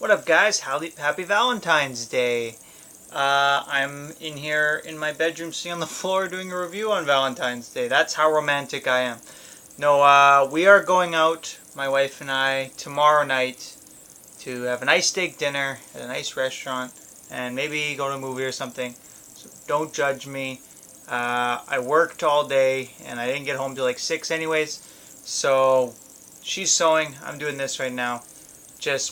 What up, guys? Happy Valentine's Day. I'm in here in my bedroom sitting on the floor doing a review on Valentine's Day. That's how romantic I am. No, we are going out, my wife and I, tomorrow night to have a nice steak dinner at a nice restaurant and maybe go to a movie or something. So don't judge me. I worked all day and I didn't get home till like 6 anyways. So she's sewing. I'm doing this right now.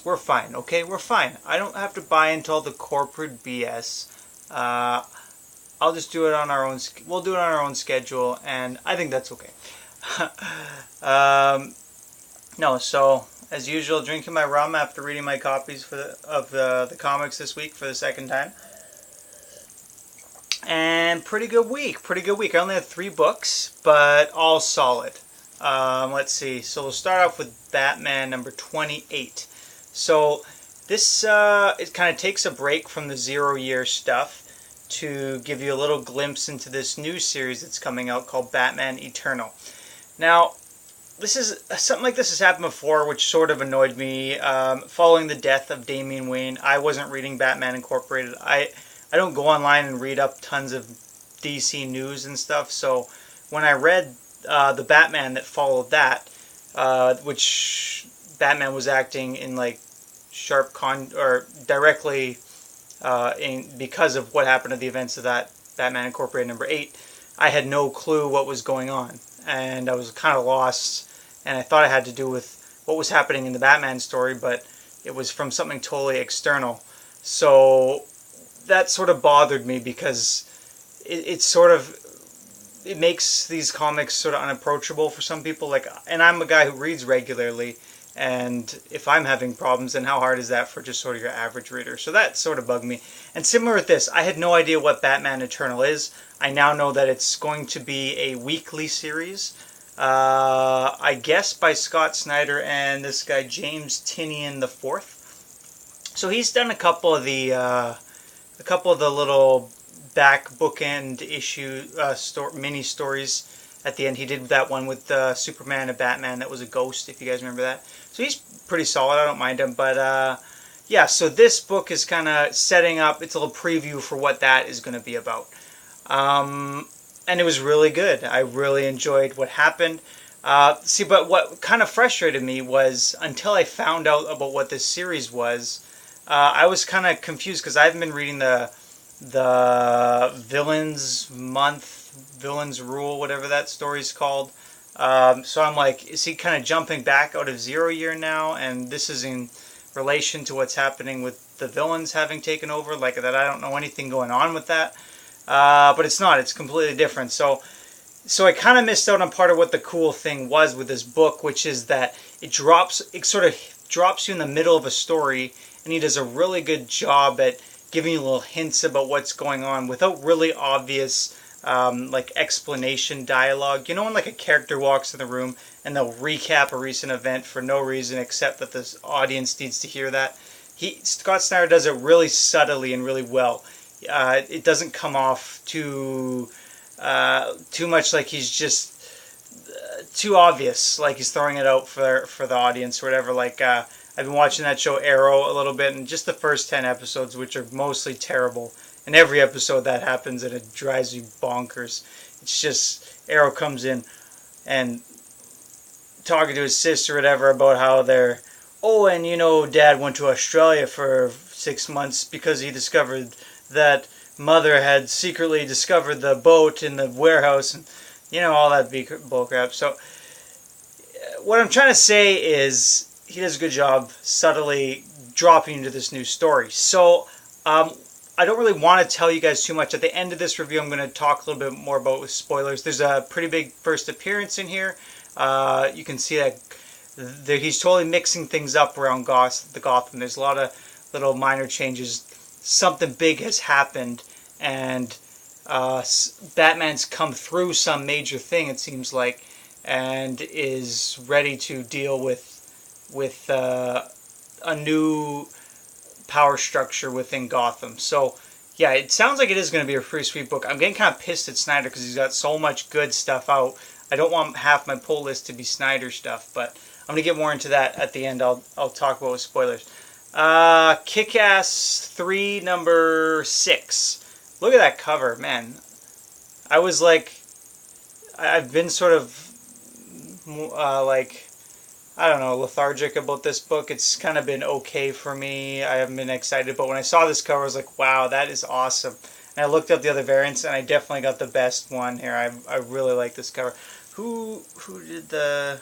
We're fine, okay? We're fine. I don't have to buy into all the corporate BS. I'll just do it on our own. We'll do it on our own schedule, and I think that's okay. No, so as usual, drinking my rum after reading my copies of the comics this week for the second time. And pretty good week. I only had 3 books, but all solid. Let's see. So we'll start off with Batman number 28. So this it kind of takes a break from the 0-year stuff to give you a little glimpse into this new series that's coming out called Batman Eternal. Now, something like this has happened before, which sort of annoyed me. Following the death of Damian Wayne, I wasn't reading Batman Incorporated. I don't go online and read up tons of DC news and stuff. So when I read the Batman that followed that, which Batman was acting in like directly because of what happened to the events of that Batman Incorporated number 8, I had no clue what was going on, and I was kind of lost, and I thought it had to do with what was happening in the Batman story, but it was from something totally external. So that sort of bothered me because it makes these comics sort of unapproachable for some people. And I'm a guy who reads regularly, and if I'm having problems, then how hard is that for just sort of your average reader? So that sort of bugged me. And similar with this, I had no idea what Batman Eternal is. I now know that it's going to be a weekly series. I guess by Scott Snyder and this guy James Tynion IV. So he's done a couple of the little back bookend issue mini stories at the end. He did that one with Superman and Batman that was a ghost, if you guys remember that. So he's pretty solid. I don't mind him. But yeah, so this book is kind of setting up, it's a little preview for what that is going to be about. And it was really good. I really enjoyed what happened. But what kind of frustrated me was until I found out about what this series was, I was kind of confused because I haven't been reading the Villains Rule, whatever that story's called. So I'm like, is he kind of jumping back out of 0-year now? And this is in relation to what's happening with the villains having taken over, like that I don't know anything going on with that. But it's not. It's completely different. So I kind of missed out on part of what the cool thing was with this book, which is that it sort of drops you in the middle of a story, and he does a really good job at giving you little hints about what's going on without really obvious like explanation dialogue. You know when like a character walks in the room and they'll recap a recent event for no reason except that the audience needs to hear that? Scott Snyder does it really subtly and really well. It doesn't come off too much like he's just too obvious, like he's throwing it out for the audience or whatever. Like I've been watching that show Arrow a little bit, and just the first 10 episodes, which are mostly terrible. And every episode that happens, and it drives you bonkers. It's just Arrow comes in and talking to his sister or whatever about how they're, and you know, Dad went to Australia for 6 months because he discovered that Mother had secretly discovered the boat in the warehouse, and you know, all that bullcrap. So what I'm trying to say is he does a good job subtly dropping into this new story. So I don't really want to tell you guys too much. At the end of this review, I'm going to talk a little bit more about with spoilers. There's a pretty big first appearance in here. You can see that he's totally mixing things up around Gotham. There's a lot of little minor changes. Something big has happened, and Batman's come through some major thing, it seems like, and is ready to deal with a new power structure within Gotham. So yeah, it sounds like it is going to be a pretty sweet book. I'm getting kind of pissed at Snyder because he's got so much good stuff out. I don't want half my pull list to be Snyder stuff, but I'm going to get more into that at the end. I'll talk about with spoilers. Kick-Ass 3, number 6. Look at that cover, man. I was like, I've been sort of like, I don't know, lethargic about this book. It's kind of been okay for me. I haven't been excited, but when I saw this cover, I was like, wow, that is awesome. And I looked up the other variants, and I definitely got the best one here. I really like this cover. Who did the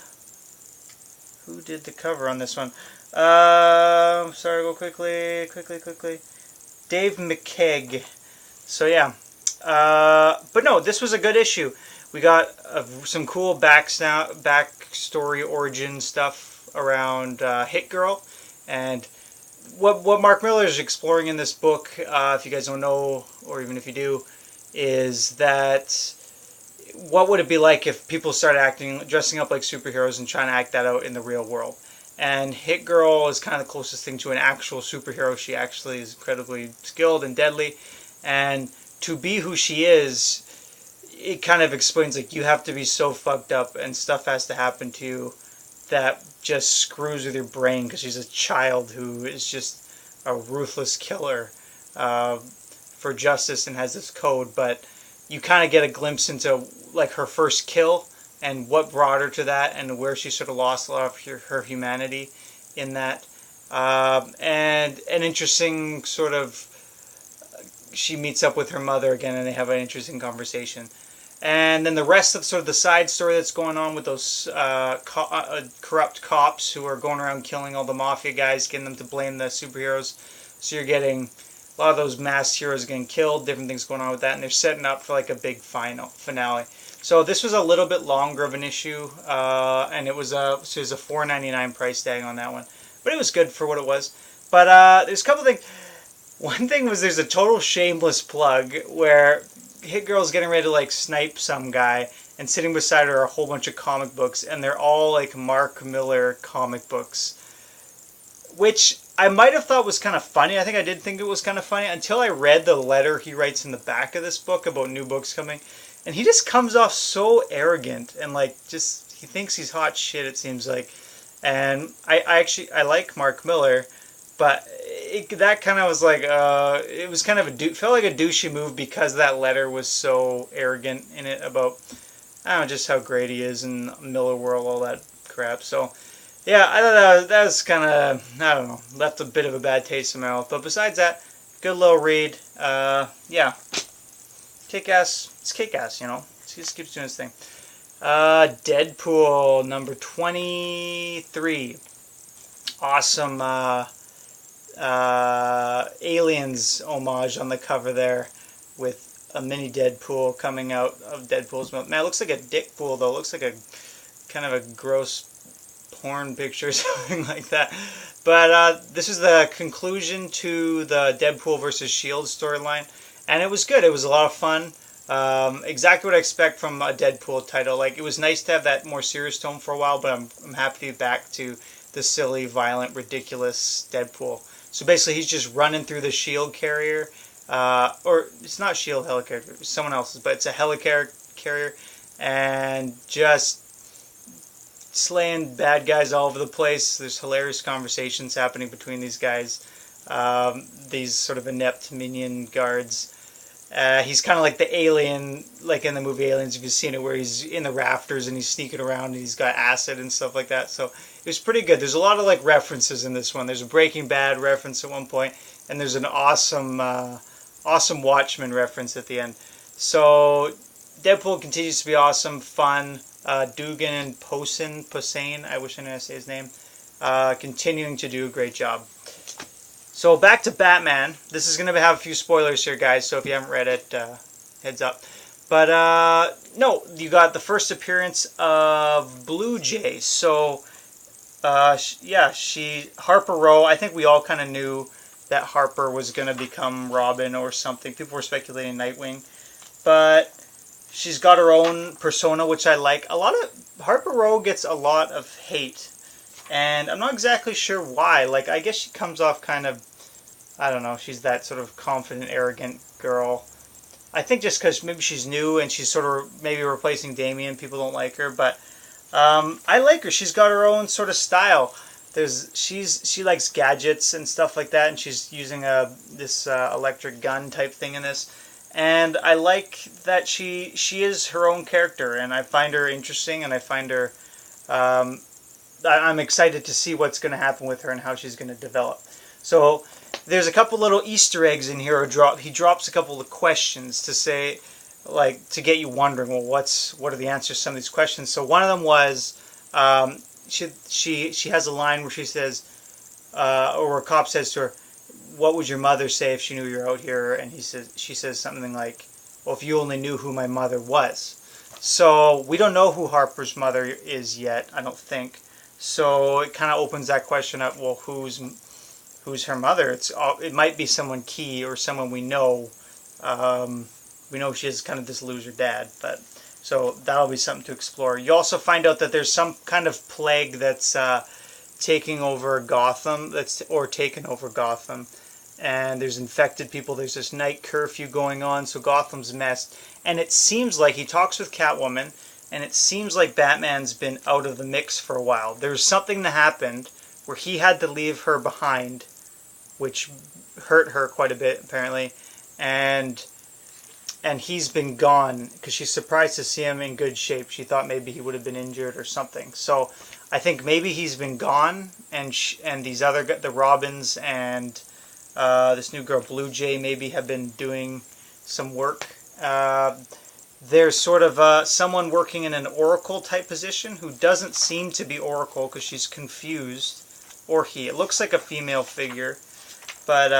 cover on this one? Sorry, go quickly. Dave McKeag. So yeah, but no, this was a good issue. We got some cool backstory origin stuff around Hit Girl, and what Mark Miller is exploring in this book, if you guys don't know, or even if you do, is that what would it be like if people started dressing up like superheroes and trying to act that out in the real world? And Hit Girl is kind of the closest thing to an actual superhero. She actually is incredibly skilled and deadly, and to be who she is, it kind of explains, like, you have to be so fucked up and stuff has to happen to you that just screws with your brain because she's a child who is just a ruthless killer for justice and has this code. But you kind of get a glimpse into, like, her first kill and what brought her to that and where she sort of lost a lot of her humanity in that. And an interesting sort of, she meets up with her mother again and they have an interesting conversation. And then the rest of sort of the side story that's going on with those corrupt cops who are going around killing all the mafia guys, getting them to blame the superheroes. So you're getting a lot of those masked heroes getting killed, different things going on with that, and they're setting up for like a big finale. So this was a little bit longer of an issue, and it was a $4.99 price tag on that one, but it was good for what it was. But there's a couple things. One thing was there's a total shameless plug where Hit Girl's getting ready to like snipe some guy, and sitting beside her are a whole bunch of comic books, and they're all like Mark Miller comic books, which I might have thought was kind of funny. I think I did think it was kind of funny until I read the letter he writes in the back of this book about new books coming, and he just comes off so arrogant and like just he thinks he's hot shit, it seems like. And I like Mark Miller, but that kind of was like, it was kind of felt like a douchey move because that letter was so arrogant in it about, I don't know, just how great he is in Miller World, all that crap. So, yeah, I thought that was kind of, I don't know, left a bit of a bad taste in my mouth. But besides that, good little read. Yeah, kick-ass, it's kick-ass, you know. He just keeps doing his thing. Deadpool, number 23. Awesome, Aliens homage on the cover there with a mini Deadpool coming out of Deadpool's mouth. Man, it looks like a dick pool though. It looks like a kind of a gross porn picture or something like that. But this is the conclusion to the Deadpool versus S.H.I.E.L.D. storyline, and it was good. It was a lot of fun. Exactly what I expect from a Deadpool title. Like, it was nice to have that more serious tone for a while, but I'm happy to be back to the silly, violent, ridiculous Deadpool. So basically, he's just running through the S.H.I.E.L.D. carrier, or it's not S.H.I.E.L.D. helicarrier, it's someone else's, but it's a helicarrier, and just slaying bad guys all over the place. There's hilarious conversations happening between these guys, these sort of inept minion guards. He's kind of like the alien, like in the movie Aliens, if you've seen it, where he's in the rafters and he's sneaking around and he's got acid and stuff like that. So it was pretty good. There's a lot of like references in this one. There's a Breaking Bad reference at one point, and there's an awesome Watchmen reference at the end. So Deadpool continues to be awesome, fun. Dugan and Posehn, I wish I knew how to say his name, continuing to do a great job. So back to Batman. This is going to have a few spoilers here, guys, so if you haven't read it, heads up. But, no, you got the first appearance of Blue Jay. So, yeah, Harper Row, I think we all kind of knew that Harper was going to become Robin or something. People were speculating Nightwing. But she's got her own persona, which I like. Harper Row gets a lot of hate. And I'm not exactly sure why. Like, I guess she comes off kind of, I don't know, she's that sort of confident, arrogant girl. I think just because maybe she's new and she's sort of maybe replacing Damian, people don't like her. But I like her. She's got her own sort of style. she likes gadgets and stuff like that, and she's using this electric gun type thing in this. And I like that she is her own character, and I find her interesting, and I find her I'm excited to see what's going to happen with her and how she's going to develop. So there's a couple little Easter eggs in here. He drops a couple of questions to say, like, to get you wondering, well, what are the answers to some of these questions? So one of them was, she has a line where she says, or a cop says to her, "What would your mother say if she knew you're out here?" And she says something like, "Well, if you only knew who my mother was." So we don't know who Harper's mother is yet, I don't think. So it kind of opens that question up. Well, who's her mother? It might be someone key or someone we know. We know she has kind of this loser dad, but so that'll be something to explore. You also find out that there's some kind of plague that's taking over Gotham. Taken over Gotham, and there's infected people. There's this night curfew going on, so Gotham's a mess. And it seems like he talks with Catwoman, and it seems like Batman's been out of the mix for a while. There's something that happened where he had to leave her behind, which hurt her quite a bit apparently, and he's been gone because she's surprised to see him in good shape. She thought maybe he would have been injured or something. So I think maybe he's been gone, and these other the Robins and this new girl Blue Jay maybe have been doing some work. There's sort of someone working in an Oracle type position who doesn't seem to be Oracle because she's confused, or he. It looks like a female figure, but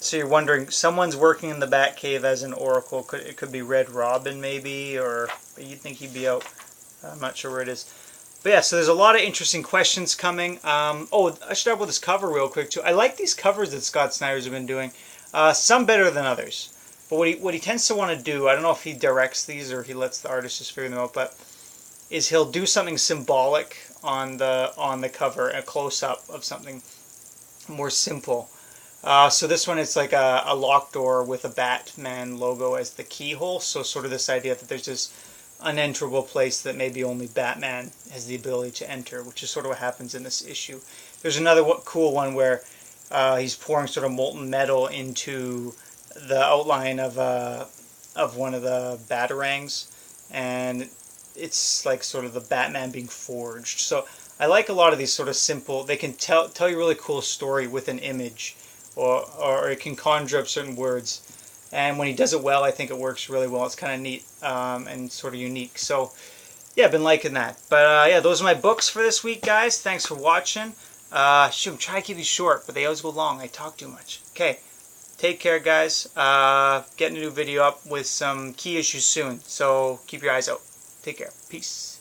so you're wondering, someone's working in the Batcave as an Oracle. It could be Red Robin maybe, or you'd think he'd be out. I'm not sure where it is. But yeah, so there's a lot of interesting questions coming. Oh, I should talk about this cover real quick too. I like these covers that Scott Snyder's been doing. Some better than others. But what he tends to want to do, I don't know if he directs these or he lets the artist just figure them out, but is he'll do something symbolic on the cover, a close-up of something more simple. So this one, it's like a locked door with a Batman logo as the keyhole. So sort of this idea that there's this unenterable place that maybe only Batman has the ability to enter, which is sort of what happens in this issue. There's another cool one where he's pouring sort of molten metal into the outline of one of the batarangs, and it's like sort of the Batman being forged. So I like a lot of these sort of simple. They can tell you a really cool story with an image, or it can conjure up certain words. And when he does it well, I think it works really well. It's kind of neat and sort of unique. So yeah, I've been liking that. But yeah, those are my books for this week, guys. Thanks for watching. I'm trying to keep these short, but they always go long. I talk too much. Okay. Take care, guys. Getting a new video up with some key issues soon, so keep your eyes out. Take care. Peace.